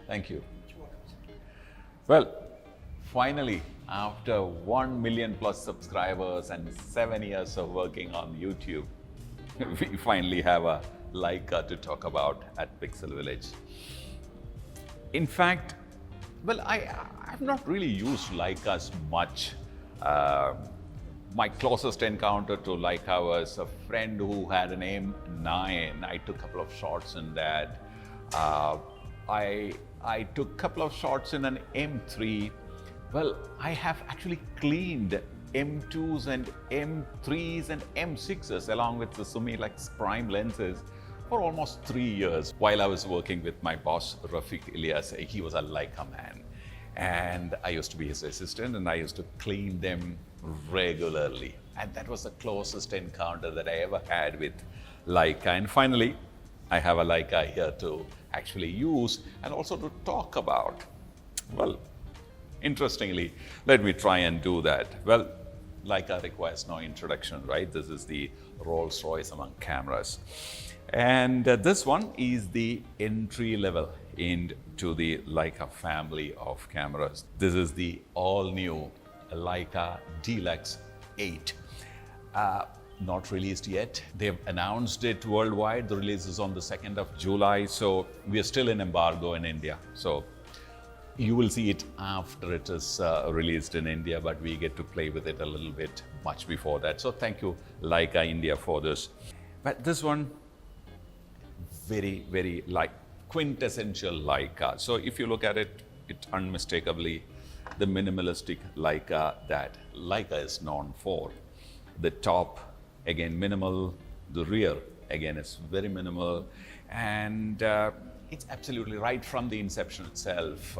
Thank you. Well, finally, after 1 million plus subscribers and 7 years of working on YouTube, we finally have a Leica to talk about at Pixel Village. In fact, well, I've not really used Leicas much. My closest encounter to Leica was a friend who had an M9. I took a couple of shots in that. I took a couple of shots in an M3. Well, I have actually cleaned M2s and M3s and M6s along with the VIILAGE prime lenses for almost 3 years while I was working with my boss, Rafiq Ilyas. He was a Leica man. And I used to be his assistant and I used to clean them regularly. And that was the closest encounter that I ever had with Leica. And finally, I have a Leica here to actually use and also to talk about. Well, interestingly, let me try and do that. Well, Leica requires no introduction, right? This is the Rolls-Royce among cameras. And this one is the entry level into the Leica family of cameras. This is the all-new Leica d-lux 8. Not released yet. They've announced it worldwide. The release is on the 2nd of July. So we are still in embargo in India. So you will see it after it is released in India, but we get to play with it a little bit much before that. So thank you, Leica India, for this. But this one, very, very like quintessential Leica. So if you look at it, it's unmistakably the minimalistic Leica that Leica is known for. The top, again, minimal. The rear, again, is very minimal. And it's absolutely right from the inception itself,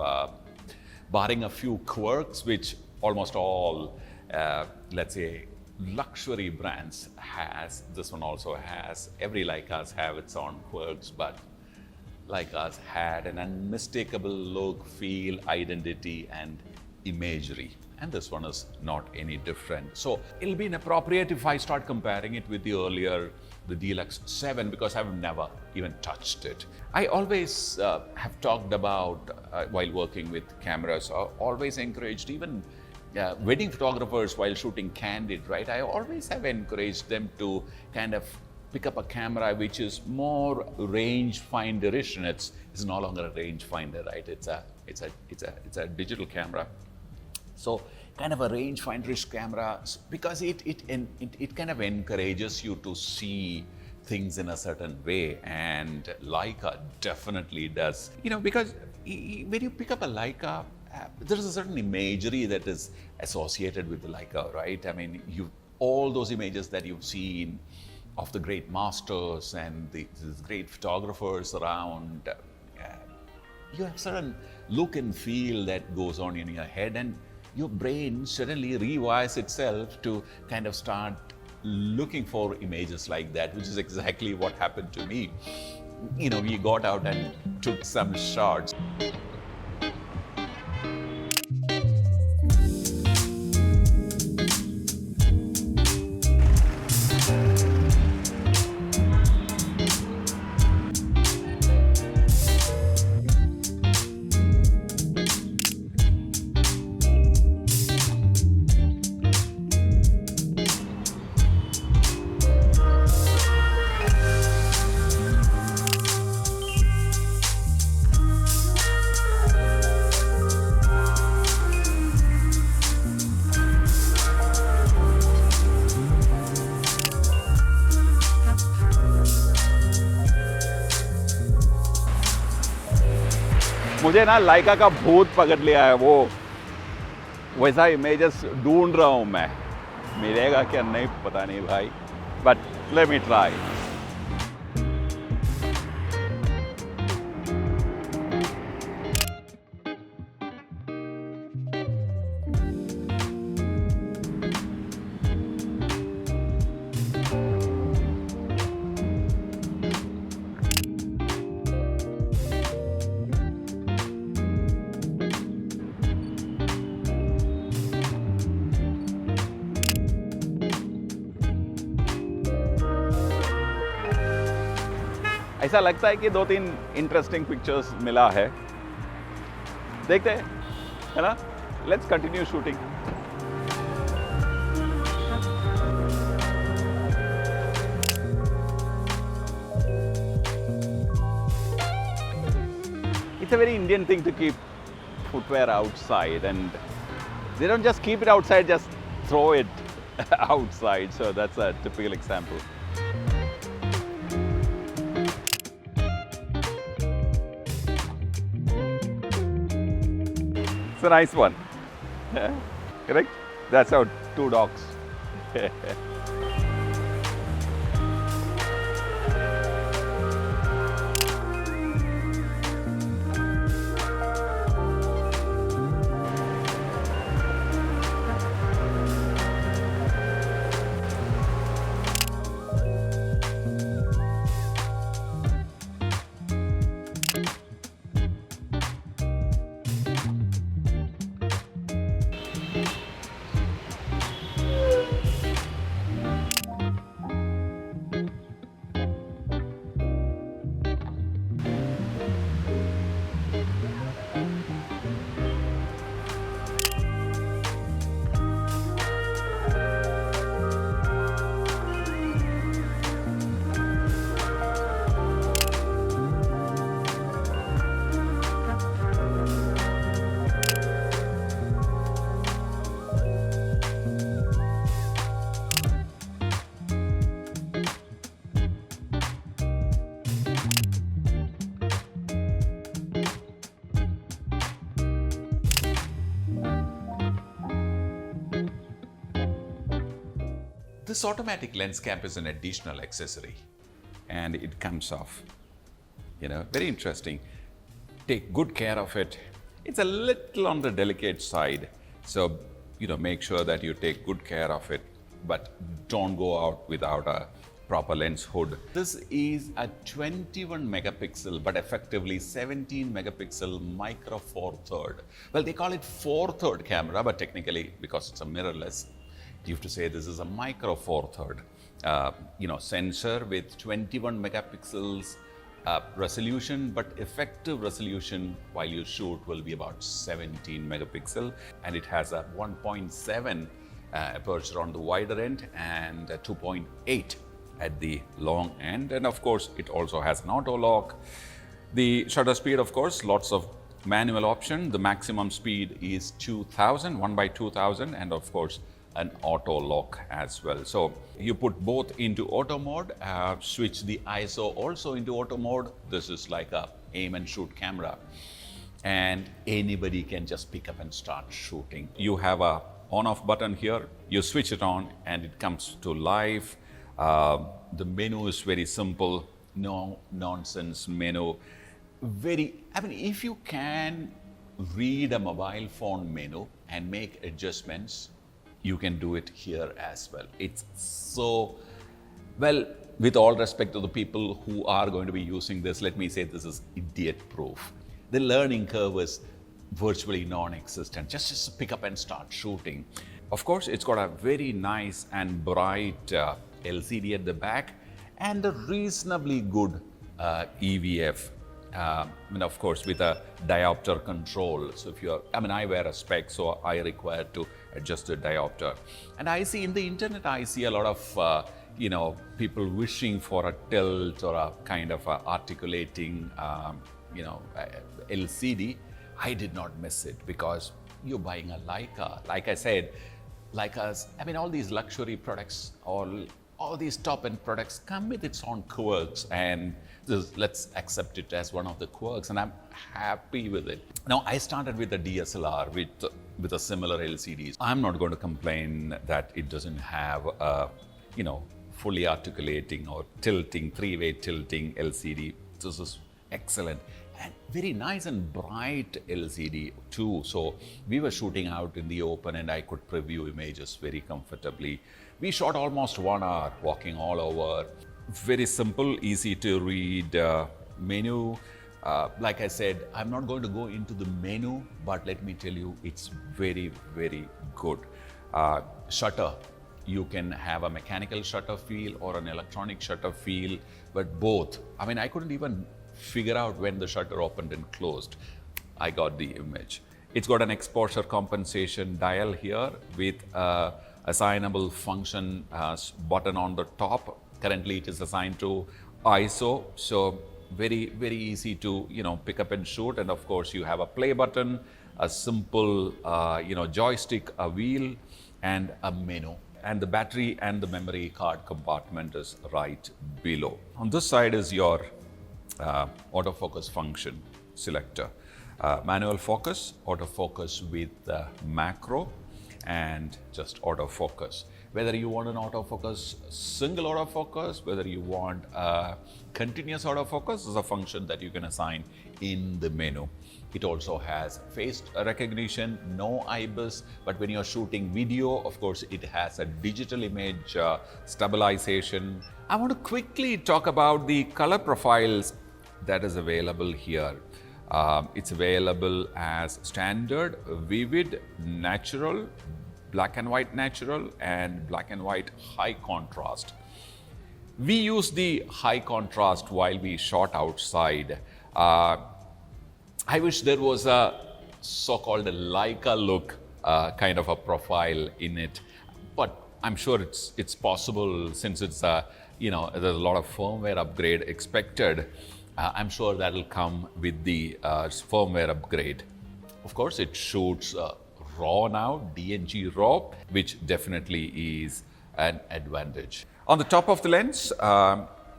barring a few quirks, which almost all, let's say, luxury brands has. This one also has. Every Leicas have its own quirks, but Leicas had an unmistakable look, feel, identity, and imagery. And this one is not any different. So it'll be inappropriate if I start comparing it with the earlier, the d-lux 7, because I've never even touched it. I always have talked about, while working with cameras, always encouraged even wedding photographers while shooting candid, right? I always have encouraged them to kind of pick up a camera which is more range-finderish, and it's no longer a rangefinder, right? It's a digital camera. So kind of a rangefinderish camera, because it kind of encourages you to see things in a certain way, and Leica definitely does. You know, because when you pick up a Leica, there is a certain imagery that is associated with the Leica, right? I mean, all those images that you've seen of the great masters and these great photographers around, you have certain look and feel that goes on in your head, and your brain suddenly rewires itself to kind of start looking for images like that, which is exactly what happened to me. You know, we got out and took some shots. मुझे ना लाइका का भूत पकड़ लिया है, वो वैसा images ढूंढ रहा हूँ मैं. मिलेगा क्या नहीं पता नहीं भाई, बट लेट मी ट्राई. ऐसा लगता है कि 2-3 इंटरेस्टिंग पिक्चर्स मिला है. देखते हैं, है ना? Let's continue shooting. It's a very Indian thing to keep footwear outside, and they don't just keep it outside, just throw it outside. So that's a typical example. It's a nice one. Correct? That's our two dogs. This automatic lens cap is an additional accessory, and it comes off, very interesting. Take good care of it. It's a little on the delicate side, so make sure that you take good care of it, but don't go out without a proper lens hood. This is a 21 megapixel but effectively 17 megapixel micro four third. Well, they call it 4/3 camera, but technically, because it's a mirrorless, you have to say this is a micro four third sensor with 21 megapixels resolution, but effective resolution while you shoot will be about 17 megapixel, and it has a 1.7 aperture on the wider end and a 2.8 at the long end, and of course it also has an auto lock. The shutter speed, of course, lots of manual option. The maximum speed is 2000, 1/2000, and of course an auto lock as well. So you put both into auto mode, switch the ISO also into auto mode. This is like a aim and shoot camera, and anybody can just pick up and start shooting. You have a on-off button here, you switch it on and it comes to life. The menu is very simple, no nonsense menu. If you can read a mobile phone menu and make adjustments, you can do it here as well. It's so, well, with all respect to the people who are going to be using this, let me say this is idiot proof. The learning curve is virtually non-existent. Just pick up and start shooting. Of course, it's got a very nice and bright LCD at the back and a reasonably good EVF. And of course, with a diopter control. So if you're, I wear a spec, so I require to adjust the diopter. And I see in the internet, I see a lot of, people wishing for a tilt or a kind of a articulating, LCD. I did not miss it because you're buying a Leica. Like I said, Leicas, all these luxury products, all these top-end products come with its own quirks, and let's accept it as one of the quirks, and I'm happy with it. Now, I started with a DSLR with a similar LCDs. I'm not going to complain that it doesn't have a, fully articulating or tilting, three-way tilting LCD. This is excellent. And very nice and bright LCD too. So we were shooting out in the open and I could preview images very comfortably. We shot almost 1 hour walking all over. Very simple, easy to read menu. Like I said, I'm not going to go into the menu, but let me tell you, it's very, very good. Shutter, you can have a mechanical shutter feel or an electronic shutter feel, but both. I couldn't even figure out when the shutter opened and closed. I got the image. It's got an exposure compensation dial here with a assignable function button on the top. Currently it is assigned to ISO, so very easy to pick up and shoot. And of course you have a play button, a simple joystick, a wheel, and a menu. And the battery and the memory card compartment is right below. On this side is your autofocus function selector. Manual focus, autofocus with macro, and just autofocus. Whether you want an autofocus, single autofocus, whether you want a continuous autofocus is a function that you can assign in the menu. It also has face recognition, no IBIS, but when you're shooting video, of course, it has a digital image stabilization. I want to quickly talk about the color profiles that is available here. It's available as standard, vivid, natural, black and white natural, and black and white high contrast. We use the high contrast while we shot outside. I wish there was a so-called Leica look kind of a profile in it, but I'm sure it's possible since it's there's a lot of firmware upgrade expected. I'm sure that'll come with the firmware upgrade. Of course, it shoots RAW now, DNG RAW, which definitely is an advantage. On the top of the lens,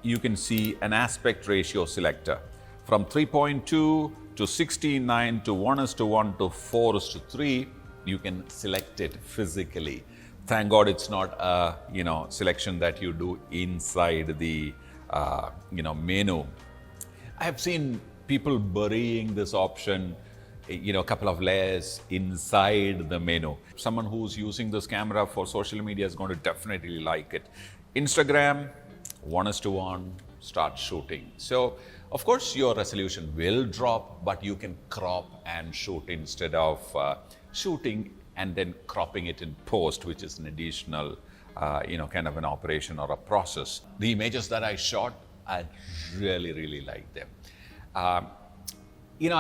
you can see an aspect ratio selector from 3.2 to 16:9 to 1:1 to 4:3. You can select it physically. Thank God it's not a selection that you do inside the menu. I have seen people burying this option, a couple of layers inside the menu. Someone who's using this camera for social media is going to definitely like it. Instagram, 1:1, start shooting. So, of course, your resolution will drop, but you can crop and shoot instead of shooting and then cropping it in post, which is an additional, kind of an operation or a process. The images that I shot, I really like them.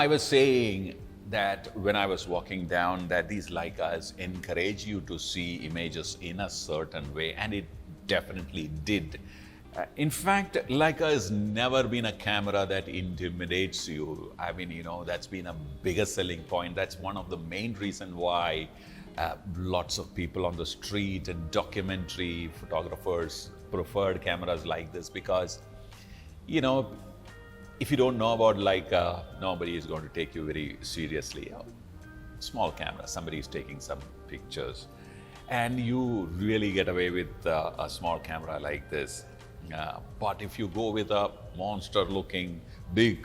I was saying that when I was walking down that these Leicas encourage you to see images in a certain way, and it definitely did. In fact, Leica has never been a camera that intimidates you. I mean, that's been a bigger selling point. That's one of the main reasons why lots of people on the street and documentary photographers preferred cameras like this, because if you don't know about Leica, nobody is going to take you very seriously. Small camera, somebody is taking some pictures, and you really get away with a small camera like this. But if you go with a monster-looking big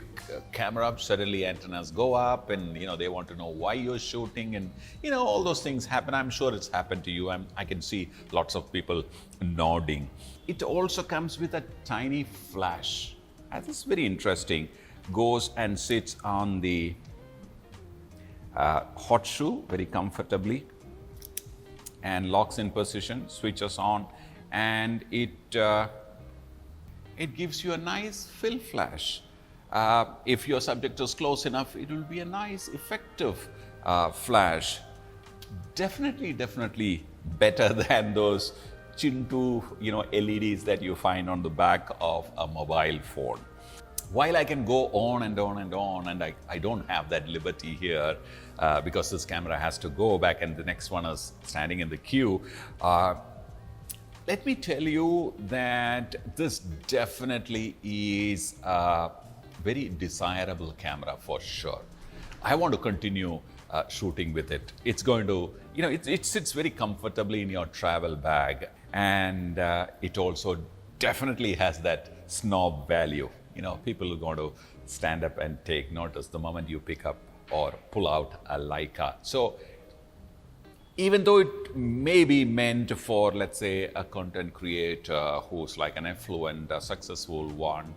camera, suddenly antennas go up, and they want to know why you're shooting, and all those things happen. I'm sure it's happened to you. I can see lots of people nodding. It also comes with a tiny flash. And this is very interesting. Goes and sits on the hot shoe very comfortably, and locks in position, switches on, and it gives you a nice fill flash. If your subject is close enough, it will be a nice, effective flash. Definitely better than those Chintu, LEDs that you find on the back of a mobile phone. While I can go on and on and on, and I don't have that liberty here because this camera has to go back and the next one is standing in the queue. Let me tell you that this definitely is a very desirable camera for sure. I want to continue shooting with it. It's going to, it sits very comfortably in your travel bag, and it also definitely has that snob value. People are going to stand up and take notice the moment you pick up or pull out a Leica. So even though it may be meant for, let's say, a content creator who's like an affluent, successful one,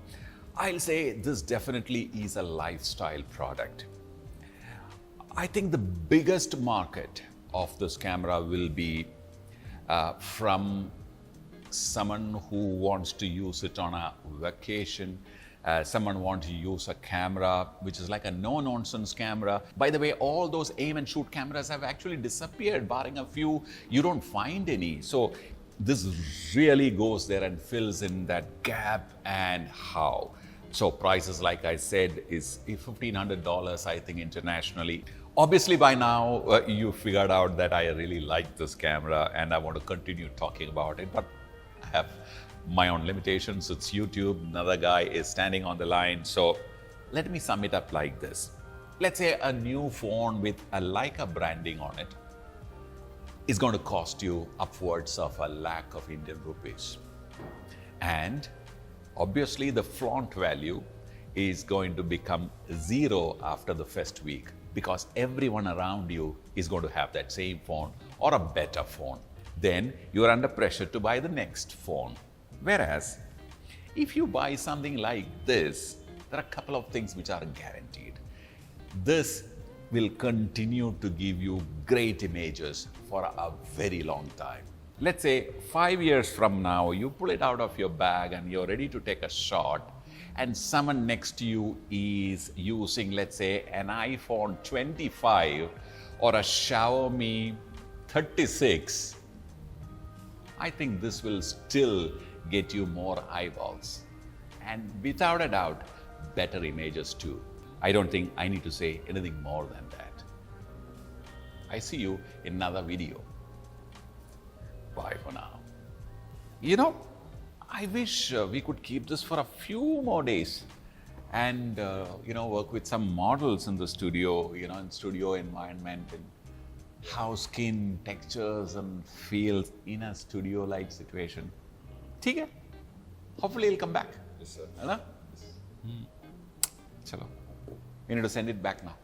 I'll say this definitely is a lifestyle product. I think the biggest market of this camera will be from someone who wants to use it on a vacation, Someone wants to use a camera which is like a no-nonsense camera. By the way, all those aim and shoot cameras have actually disappeared, barring a few. You don't find any. So this really goes there and fills in that gap. And how? So prices, like I said, is $1,500, I think, internationally. Obviously, by now, you figured out that I really like this camera and I want to continue talking about it, but I have my own limitations. It's YouTube, another guy is standing on the line. So let me sum it up like this. Let's say a new phone with a Leica branding on it is going to cost you upwards of $1,00,000 of Indian rupees. And obviously the flaunt value is going to become zero after the first week, because everyone around you is going to have that same phone or a better phone. Then you're under pressure to buy the next phone. Whereas if you buy something like this, there are a couple of things which are guaranteed. This will continue to give you great images for a very long time. Let's say 5 years from now, you pull it out of your bag and you're ready to take a shot, and someone next to you is using, let's say, an iPhone 25 or a Xiaomi 36. I think this will still get you more eyeballs, and without a doubt, better images too. I don't think I need to say anything more than that. I see you in another video. Bye for now. You know, I wish we could keep this for a few more days and, work with some models in the studio, in studio environment, and how skin textures and feels in a studio-like situation. Okay? Hopefully he'll come back. Yes, sir. Chalo. You need to send it back now.